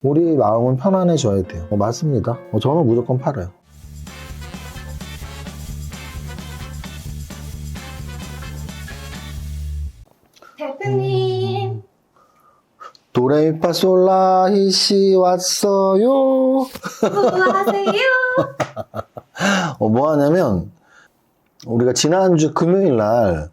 우리 마음은 편안해져야 돼요. 맞습니다. 저는 무조건 팔아요. 대표님. 도레미파솔라히시 왔어요. 수고하세요. 뭐 하냐면 우리가 지난주 금요일날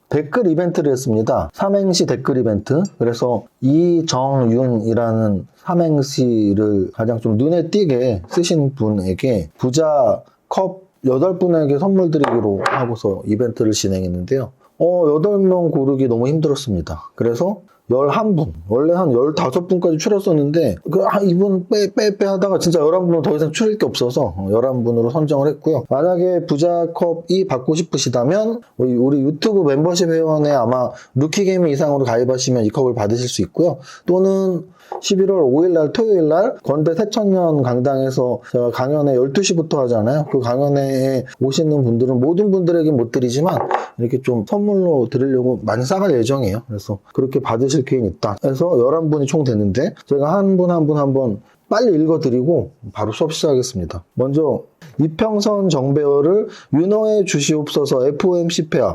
댓글 이벤트를 했습니다. 삼행시 댓글 이벤트. 그래서 이정윤이라는 삼행시를 가장 좀 눈에 띄게 쓰신 분에게 부자 컵 8분에게 선물 드리기로 하고서 이벤트를 진행했는데요. 8명 고르기 너무 힘들었습니다. 그래서 11분, 원래 한 15분까지 추렸었는데 이분 빼 하다가 진짜 11분으로 더 이상 추릴 게 없어서 11분으로 선정을 했고요. 만약에 부자컵이 받고 싶으시다면 우리 유튜브 멤버십 회원에 아마 루키게임 이상으로 가입하시면 이 컵을 받으실 수 있고요. 또는 11월 5일날 토요일날 건대 새천년 강당에서 제가 강연회 12시부터 하잖아요. 그 강연회에 오시는 분들은 모든 분들에게 못 드리지만 이렇게 좀 선물로 드리려고 많이 싸갈 예정이에요. 그래서 그렇게 받으실 기회는 있다 해서 11분이 총 됐는데 제가 한 분 한번 빨리 읽어드리고 바로 수업 시작하겠습니다. 먼저 이평선 정배열을 윤허해 주시옵소서 FOMC패야.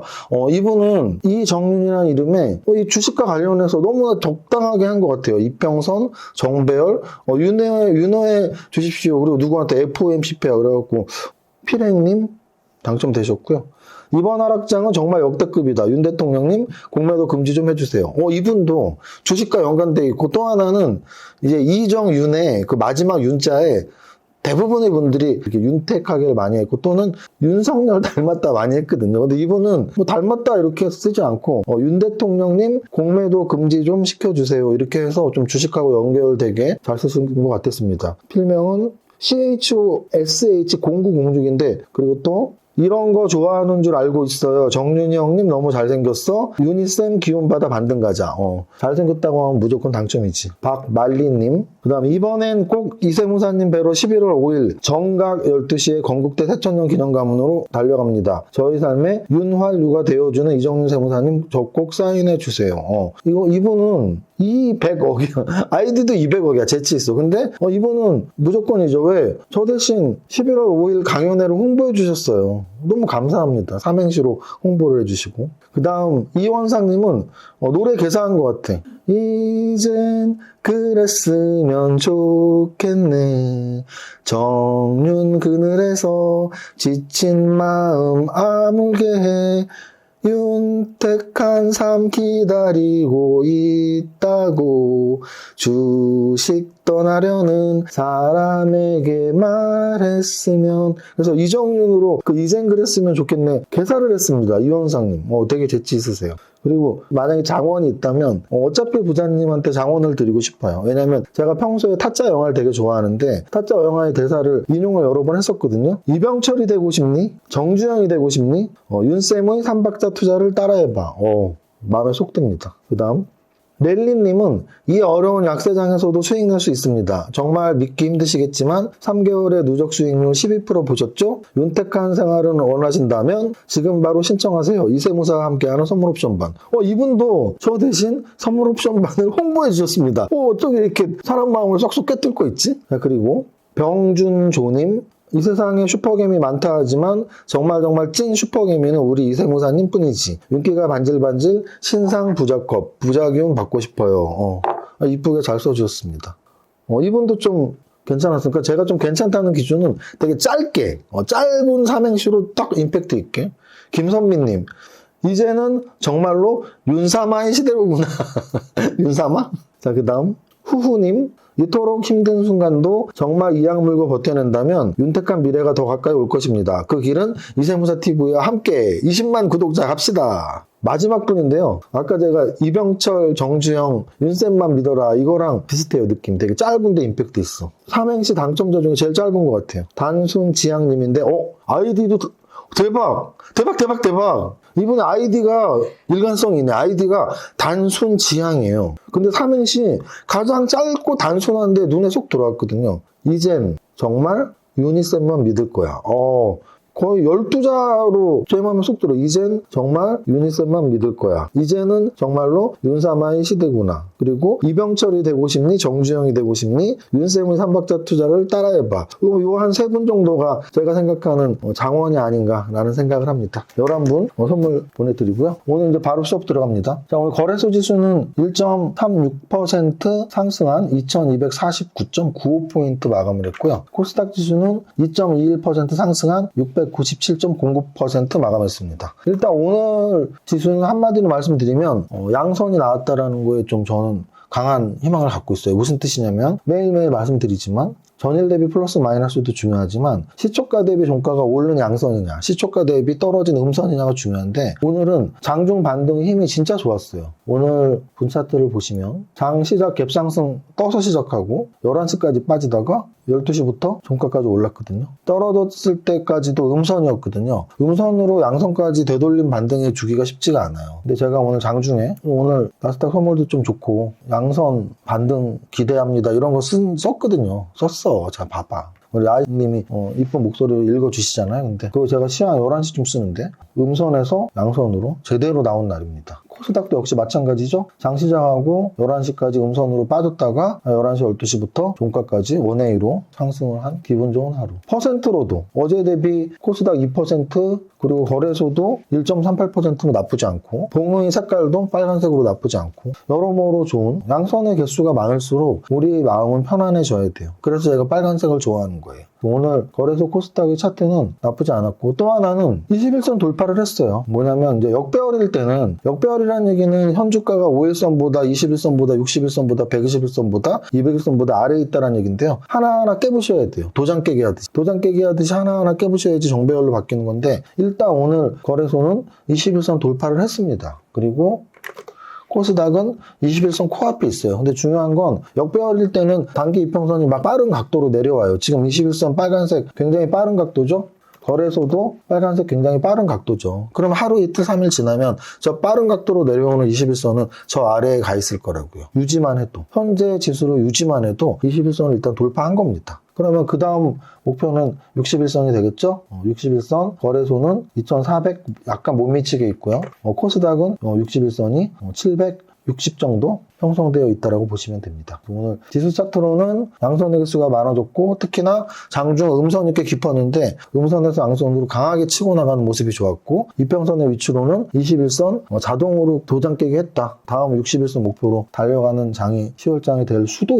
이분은 이정윤이라는 이름에 이 주식과 관련해서 너무나 적당하게 한 것 같아요. 이평선 정배열 윤허해 주십시오. 그리고 누구한테 FOMC패야 그래갖고 필행님 당첨되셨고요. 이번 하락장은 정말 역대급이다. 윤 대통령님 공매도 금지 좀 해주세요. 이분도 주식과 연관돼 있고 또 하나는 이제 이정윤의 그 마지막 윤자에 대부분의 분들이 이렇게 윤택하게를 많이 했고 또는 윤석열 닮았다 많이 했거든요. 근데 이분은 뭐 닮았다 이렇게 쓰지 않고 윤 대통령님 공매도 금지 좀 시켜주세요. 이렇게 해서 좀 주식하고 연결되게 잘 쓰신 것 같았습니다. 필명은 CHOSH 공구공죽인데 그리고 또 이런 거 좋아하는 줄 알고 있어요. 정윤이 형님 너무 잘생겼어. 유니쌤 기운받아 반등 가자. 잘생겼다고 하면 무조건 당첨이지. 박말리님. 그 다음에 이번엔 꼭 이세무사님 뵈러 11월 5일 정각 12시에 건국대 새천년 기념가문으로 달려갑니다. 저희 삶에 윤활유가 되어주는 이정윤 세무사님 저 꼭 사인해 주세요. 이분은 200억이야. 아이디도 200억이야. 재치 있어. 근데 이분은 무조건이죠. 왜? 저 대신 11월 5일 강연회를 홍보해 주셨어요. 너무 감사합니다. 삼행시로 홍보를 해주시고. 그 다음 이원상님은 노래 개사한 것 같아. 이젠 그랬으면 좋겠네. 정윤 그늘에서 지친 마음 아물게 해. 윤택한 삶 기다리고 있다고 주식 떠나려는 사람에게 말했으면. 그래서 이정윤으로 이젠 그랬으면 좋겠네 개사를 했습니다. 이원상님 되게 재치 있으세요. 그리고 만약에 장원이 있다면 어차피 부자님한테 장원을 드리고 싶어요. 왜냐면 제가 평소에 타짜 영화를 되게 좋아하는데 타짜 영화의 대사를 인용을 여러 번 했었거든요. 이병철이 되고 싶니? 정주영이 되고 싶니? 윤쌤의 삼박자 투자를 따라해봐. 마음에 쏙 듭니다. 그 다음 렐리님은 이 어려운 약세장에서도 수익 낼 수 있습니다. 정말 믿기 힘드시겠지만 3개월의 누적 수익률 12% 보셨죠? 윤택한 생활을 원하신다면 지금 바로 신청하세요. 이세무사와 함께하는 선물옵션반. 이분도 저 대신 선물옵션반을 홍보해 주셨습니다. 어떻게 이렇게 사람 마음을 쏙쏙 꿰뚫고 있지? 그리고 병준조님. 이 세상에 슈퍼개미 많다 하지만 정말 찐 슈퍼개미는 우리 이세무사님 뿐이지. 윤기가 반질반질 신상 부자컵 부자기운 받고 싶어요. 이쁘게 잘 써주셨습니다. 이분도 좀 괜찮았으니까 제가 좀 괜찮다는 기준은 되게 짧게 짧은 삼행시로 딱 임팩트 있게. 김선미님 이제는 정말로 윤사마의 시대로구나. 윤사마? 자, 그 다음 후후님 이토록 힘든 순간도 정말 이악 물고 버텨낸다면 윤택한 미래가 더 가까이 올 것입니다. 그 길은 이세무사TV와 함께 20만 구독자 갑시다. 마지막 분인데요. 아까 제가 이병철, 정주영, 윤쌤만 믿어라 이거랑 비슷해요. 느낌 되게 짧은데 임팩트 있어. 삼행시 당첨자 중에 제일 짧은 것 같아요. 단순지향님인데 아이디도 대박! 이분의 아이디가 일관성이 있네. 아이디가 단순지향이에요. 근데 삼행시 가장 짧고 단순한데 눈에 쏙 들어왔거든요. 이젠 정말 유니쌤만 믿을 거야. 거의 12자로 제 마음에 쏙 들어. 이젠 정말 유니쌤만 믿을 거야. 이제는 정말로 윤사마의 시대구나. 그리고 이병철이 되고 싶니? 정주영이 되고 싶니? 윤쌤의 삼박자 투자를 따라해봐. 요 한 3분 정도가 제가 생각하는 장원이 아닌가라는 생각을 합니다. 11분 선물 보내드리고요. 오늘 이제 바로 수업 들어갑니다. 자, 오늘 거래소 지수는 1.36% 상승한 2249.95포인트 마감을 했고요. 코스닥 지수는 2.21% 상승한 697.09% 마감했습니다. 일단 오늘 지수는 한마디로 말씀드리면 양선이 나왔다라는 거에 좀 저는 강한 희망을 갖고 있어요. 무슨 뜻이냐면 매일매일 말씀드리지만 전일 대비 플러스 마이너스도 중요하지만 시초가 대비 종가가 오른 양선이냐 시초가 대비 떨어진 음선이냐가 중요한데 오늘은 장중 반등의 힘이 진짜 좋았어요. 오늘 분 차트를 보시면 장 시작 갭상승 떠서 시작하고 11시까지 빠지다가 12시부터 종가까지 올랐거든요. 떨어졌을 때까지도 음선이었거든요. 음선으로 양선까지 되돌림 반등해 주기가 쉽지가 않아요. 근데 제가 오늘 장중에 오늘 나스닥 선물도 좀 좋고 양선 반등 기대합니다 이런 거 썼거든요. 썼어. 자 봐봐. 우리 아이님이 이쁜 목소리를 읽어주시잖아요. 근데 그거 제가 시간 11시쯤 쓰는데 음선에서 양선으로 제대로 나온 날입니다. 코스닥도 역시 마찬가지죠. 장 시작하고 11시까지 음선으로 빠졌다가 11시, 12시부터 종가까지 원웨이로 상승을 한 기분 좋은 하루. 퍼센트로도 어제 대비 코스닥 2% 그리고 거래소도 1.38%는 나쁘지 않고 봉의 색깔도 빨간색으로 나쁘지 않고 여러모로 좋은 양선의 개수가 많을수록 우리 마음은 편안해져야 돼요. 그래서 제가 빨간색을 좋아하는 거예요. 오늘 거래소 코스닥의 차트는 나쁘지 않았고 또 하나는 21선 돌파를 했어요. 뭐냐면 이제 역배열일 때는 역배열이라는 얘기는 현주가가 5일선보다 21선보다 60일선보다 120일선보다 200일선보다 아래에 있다는 얘기인데요. 하나하나 깨부셔야 돼요. 도장 깨기 하듯이 하나하나 깨부셔야지 정배열로 바뀌는 건데 일단 오늘 거래소는 21선 돌파를 했습니다. 그리고 코스닥은 21선 코앞에 있어요. 근데 중요한 건 역배열일 때는 단기 이평선이 막 빠른 각도로 내려와요. 지금 21선 빨간색 굉장히 빠른 각도죠. 거래소도 빨간색 굉장히 빠른 각도죠. 그럼 하루 이틀 3일 지나면 저 빠른 각도로 내려오는 21선은 저 아래에 가 있을 거라고요. 유지만 해도. 현재 지수로 유지만 해도 21선을 일단 돌파한 겁니다. 그러면 그 다음 목표는 61선이 되겠죠? 61선, 거래소는 2400 약간 못 미치게 있고요. 코스닥은 61선이 760 정도 형성되어 있다고 보시면 됩니다. 오늘 지수 차트로는 양선의 개수가 많아졌고 특히나 장중 음선이 꽤 깊었는데 음선에서 양선으로 강하게 치고 나가는 모습이 좋았고 이평선의 위치로는 21선 자동으로 도장 깨기 했다. 다음 61선 목표로 달려가는 장이 10월장이 될 수도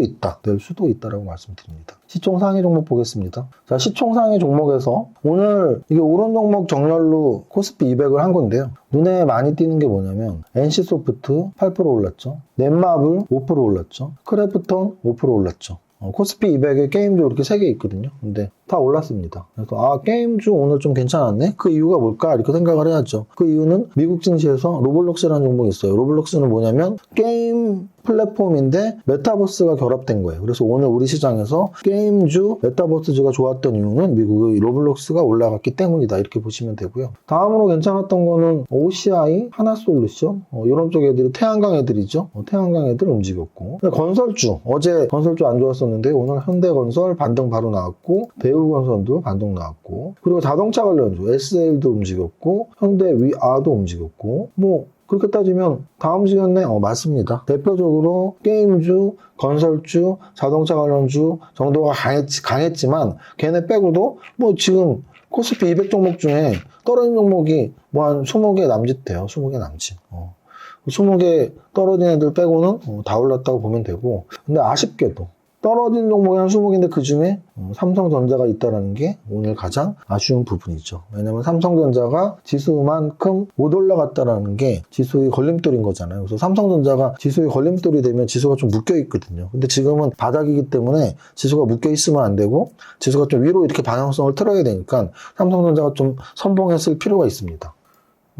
있다라고 말씀드립니다. 시총 상위 종목 보겠습니다. 자, 시총 상위 종목에서 오늘 이게 오른 종목 정렬로 코스피 200을 한 건데요. 눈에 많이 띄는 게 뭐냐면 NC소프트 8% 올랐죠. 넷마블 5% 올랐죠. 크래프톤 5% 올랐죠. 코스피 200에 게임주 이렇게 3개 있거든요. 근데 다 올랐습니다. 그래서 게임주 오늘 좀 괜찮았네? 그 이유가 뭘까? 이렇게 생각을 해야죠. 그 이유는 미국 증시에서 로블록스라는 종목이 있어요. 로블록스는 뭐냐면 게임 플랫폼인데 메타버스가 결합된 거예요. 그래서 오늘 우리 시장에서 게임주, 메타버스주가 좋았던 이유는 미국의 로블록스가 올라갔기 때문이다. 이렇게 보시면 되고요. 다음으로 괜찮았던 거는 OCI, 하나솔루션 이런 쪽 애들이 태양광 애들이죠. 태양광 애들 움직였고 건설주, 어제 건설주 안 좋았었는데 오늘 현대건설 반등 바로 나왔고 대우건설도 반등 나왔고 그리고 자동차 관련주 SL도 움직였고 현대위아도 움직였고 그렇게 따지면 다음 시간에 맞습니다. 대표적으로 게임주, 건설주, 자동차 관련주 정도가 강했지만 걔네 빼고도 지금 코스피 200 종목 중에 떨어진 종목이 한 20개 남짓돼요. 20개 남짓. 20개 떨어진 애들 빼고는 다 올랐다고 보면 되고 근데 아쉽게도 떨어진 종목이 한 20개인데 그 중에 삼성전자가 있다는 게 오늘 가장 아쉬운 부분이죠. 왜냐면 삼성전자가 지수만큼 못 올라갔다는 게 지수의 걸림돌인 거잖아요. 그래서 삼성전자가 지수의 걸림돌이 되면 지수가 좀 묶여 있거든요. 근데 지금은 바닥이기 때문에 지수가 묶여 있으면 안 되고 지수가 좀 위로 이렇게 방향성을 틀어야 되니까 삼성전자가 좀 선봉했을 필요가 있습니다.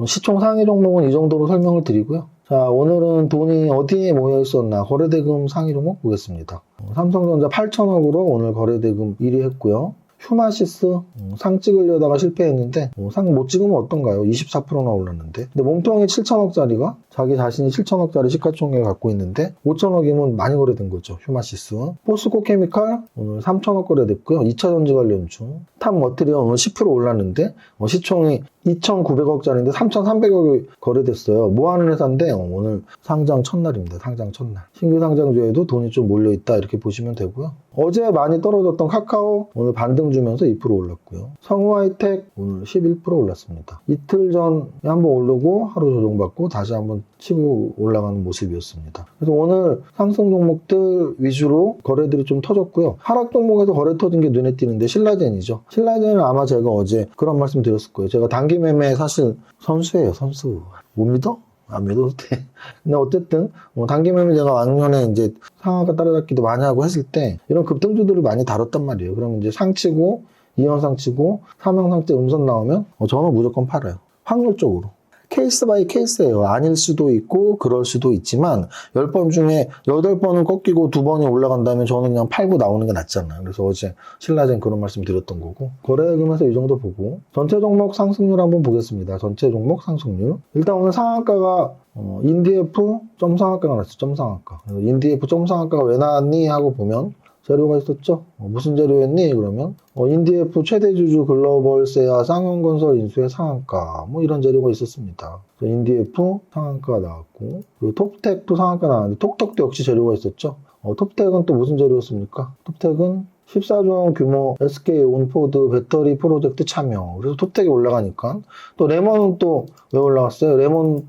시총 상위 종목은 이 정도로 설명을 드리고요. 자, 오늘은 돈이 어디에 모여 있었나 거래대금 상위 종목 보겠습니다. 삼성전자 8천억으로 오늘 거래대금 1위 했고요. 휴마시스 상 찍으려다가 실패했는데 상 못 찍으면 어떤가요? 24%나 올랐는데. 근데 몸통이 7천억짜리가 자기 자신이 7천억짜리 시가총액을 갖고 있는데 5천억이면 많이 거래된 거죠. 휴마시스. 포스코 케미칼 오늘 3천억 거래됐고요. 2차 전지 관련주. 탑 머티리얼 오늘 10% 올랐는데 시총이 2,900억짜리인데 3,300억이 거래됐어요. 뭐 하는 회사인데 오늘 상장 첫날입니다. 상장 첫날. 신규 상장주에도 돈이 좀 몰려있다 이렇게 보시면 되고요. 어제 많이 떨어졌던 카카오 오늘 반등 주면서 2% 올랐고요. 성우하이텍 오늘 11% 올랐습니다. 이틀 전에 한번 오르고 하루 조정받고 다시 한번 치고 올라가는 모습이었습니다. 그래서 오늘 상승 종목들 위주로 거래들이 좀 터졌고요. 하락 종목에서 거래 터진 게 눈에 띄는데 신라젠이죠. 신라젠은 아마 제가 어제 그런 말씀 드렸을 거예요. 제가 단기 매매 사실 선수예요. 선수. 못 믿어? 안 믿어도 돼. 근데 어쨌든 단기 매매 제가 왕년에 이제 상한가 따라잡기도 많이 하고 했을 때 이런 급등주들을 많이 다뤘단 말이에요. 그러면 이제 상치고 이현상치고 삼형상치 음선 나오면 저는 무조건 팔아요. 확률적으로. 케이스 바이 케이스예요. 아닐 수도 있고 그럴 수도 있지만 10번 중에 8번은 꺾이고 2번이 올라간다면 저는 그냥 팔고 나오는 게 낫잖아요. 그래서 어제 신라젠 그런 말씀 드렸던 거고 거래금에서 이 정도 보고 전체 종목 상승률 한번 보겠습니다. 전체 종목 상승률. 일단 오늘 상한가가 인디에프 점상한가가 났어요. 점상한가. 인디에프 점상한가가 왜 나왔니? 하고 보면 재료가 있었죠. 무슨 재료였니? 그러면 인디에프 최대주주 글로벌세아 쌍용건설 인수의 상한가 뭐 이런 재료가 있었습니다. 인디에프 상한가가 나왔고 그리고 톱텍도 상한가 나왔는데 톡톡도 역시 재료가 있었죠. 톱텍은 또 무슨 재료였습니까? 톱텍은 14조 원 규모 SK 온포드 배터리 프로젝트 참여. 그래서 톱텍이 올라가니까 또 레몬은 또 왜 올라갔어요? 레몬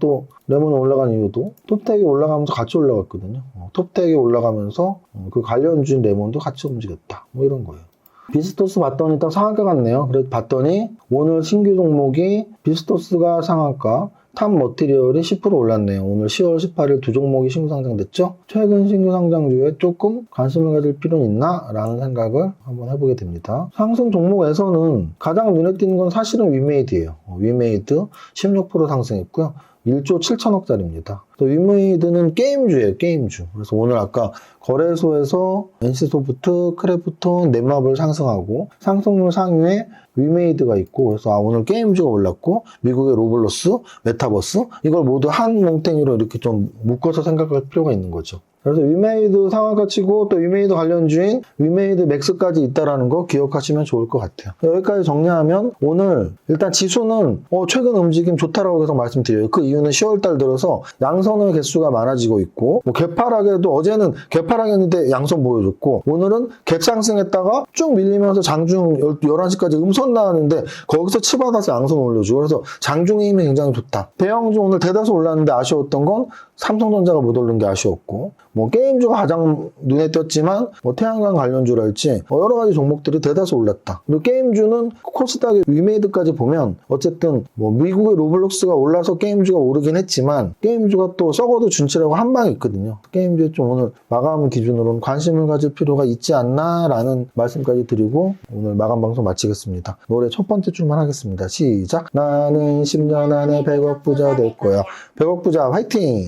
올라간 이유도 톱텍이 올라가면서 같이 올라갔거든요. 톱텍이 올라가면서 그 관련주인 레몬도 같이 움직였다. 뭐 이런 거예요. 비스토스 봤더니 딱 상한가 같네요. 그래서 봤더니 오늘 신규 종목이 비스토스가 상한가, 탑 머티리얼이 10% 올랐네요. 오늘 10월 18일 두 종목이 신규 상장됐죠? 최근 신규 상장주에 조금 관심을 가질 필요는 있나? 라는 생각을 한번 해보게 됩니다. 상승 종목에서는 가장 눈에 띄는 건 사실은 위메이드예요. 위메이드 16% 상승했고요. 1조 7천억짜리입니다. 위메이드는 게임주예요, 게임주. 그래서 오늘 아까 거래소에서 NC소프트, 크래프톤, 넷마블 상승하고 상승률 상위에 위메이드가 있고 그래서 오늘 게임주가 올랐고 미국의 로블록스, 메타버스 이걸 모두 한 몽탱이로 이렇게 좀 묶어서 생각할 필요가 있는 거죠. 그래서 위메이드 상한가 치고 또 위메이드 관련주인 위메이드 맥스까지 있다라는 거 기억하시면 좋을 것 같아요. 여기까지 정리하면 오늘 일단 지수는 최근 움직임 좋다라고 계속 말씀드려요. 그 이유는 10월달 들어서 양선의 개수가 많아지고 있고 개파락에도 어제는 개파락했는데 양선 보여줬고 오늘은 갭상승했다가 쭉 밀리면서 장중 11시까지 음선 나왔는데 거기서 치받아서 양선 올려주고 그래서 장중의 힘이 굉장히 좋다. 대형주 오늘 대다수 올랐는데 아쉬웠던 건 삼성전자가 못 오른 게 아쉬웠고 게임주가 가장 눈에 띄었지만 태양광 관련주랄지 여러 가지 종목들이 대다수 올랐다. 그리고 게임주는 코스닥의 위메이드까지 보면 어쨌든 미국의 로블록스가 올라서 게임주가 오르긴 했지만 게임주가 또 썩어도 준치라고 한 방이 있거든요. 게임주에 좀 오늘 마감 기준으로는 관심을 가질 필요가 있지 않나라는 말씀까지 드리고 오늘 마감 방송 마치겠습니다. 노래 첫 번째 줄만 하겠습니다. 시작. 나는 10년 안에 100억 부자 될 거야. 100억 부자 화이팅!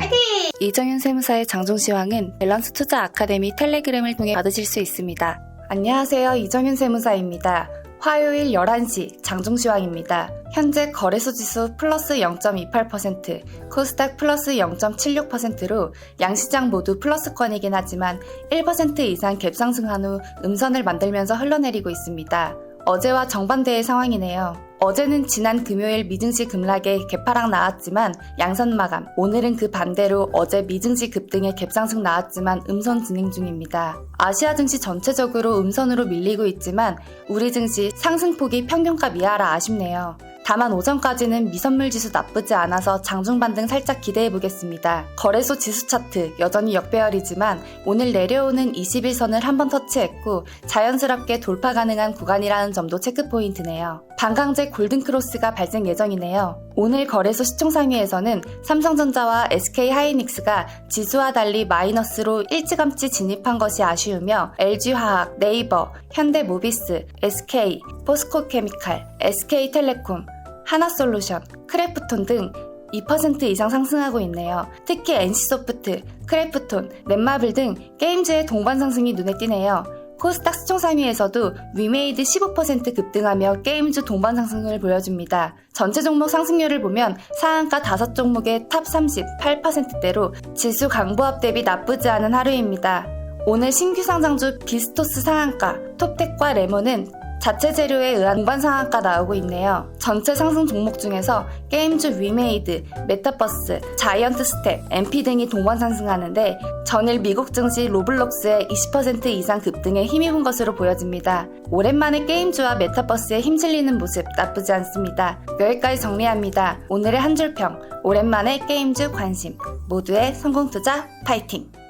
이정현 세무사의 장종시황은 밸런스 투자 아카데미 텔레그램을 통해 받으실 수 있습니다. 안녕하세요. 이정현 세무사입니다. 화요일 11시 장종시황입니다. 현재 거래소 지수 플러스 0.28%, 코스닥 플러스 0.76%로 양시장 모두 플러스권이긴 하지만 1% 이상 갭상승한 후 음선을 만들면서 흘러내리고 있습니다. 어제와 정반대의 상황이네요. 어제는 지난 금요일 미증시 급락에 개파락 나왔지만 양선 마감, 오늘은 그 반대로 어제 미증시 급등에 갭상승 나왔지만 음선 진행 중입니다. 아시아 증시 전체적으로 음선으로 밀리고 있지만 우리 증시 상승폭이 평균가 미하라 아쉽네요. 다만 오전까지는 미선물 지수 나쁘지 않아서 장중 반등 살짝 기대해보겠습니다. 거래소 지수 차트 여전히 역배열이지만 오늘 내려오는 21선을 한번 터치했고 자연스럽게 돌파 가능한 구간이라는 점도 체크포인트네요. 반강제 골든크로스가 발생 예정이네요. 오늘 거래소 시총상위에서는 삼성전자와 SK하이닉스가 지수와 달리 마이너스로 일찌감치 진입한 것이 아쉬우며 LG화학, 네이버, 현대모비스, SK, 포스코케미칼, SK텔레콤, 하나솔루션, 크래프톤 등 2% 이상 상승하고 있네요. 특히 NC소프트, 크래프톤, 넷마블 등 게임즈의 동반 상승이 눈에 띄네요. 코스닥 시총 상위에서도 위메이드 15% 급등하며 게임주 동반 상승을 보여줍니다. 전체 종목 상승률을 보면 상한가 5종목의 탑 30, 8%대로 지수 강보합 대비 나쁘지 않은 하루입니다. 오늘 신규 상장주 비스토스 상한가, 톱텍과 레몬은 자체 재료에 의한 동반 상한가 나오고 있네요. 전체 상승 종목 중에서 게임주 위메이드, 메타버스, 자이언트 스텝, MP 등이 동반 상승하는데 전일 미국 증시 로블록스의 20% 이상 급등에 힘입은 것으로 보여집니다. 오랜만에 게임주와 메타버스에 힘실리는 모습 나쁘지 않습니다. 여기까지 정리합니다. 오늘의 한 줄평, 오랜만에 게임주 관심, 모두의 성공투자 파이팅!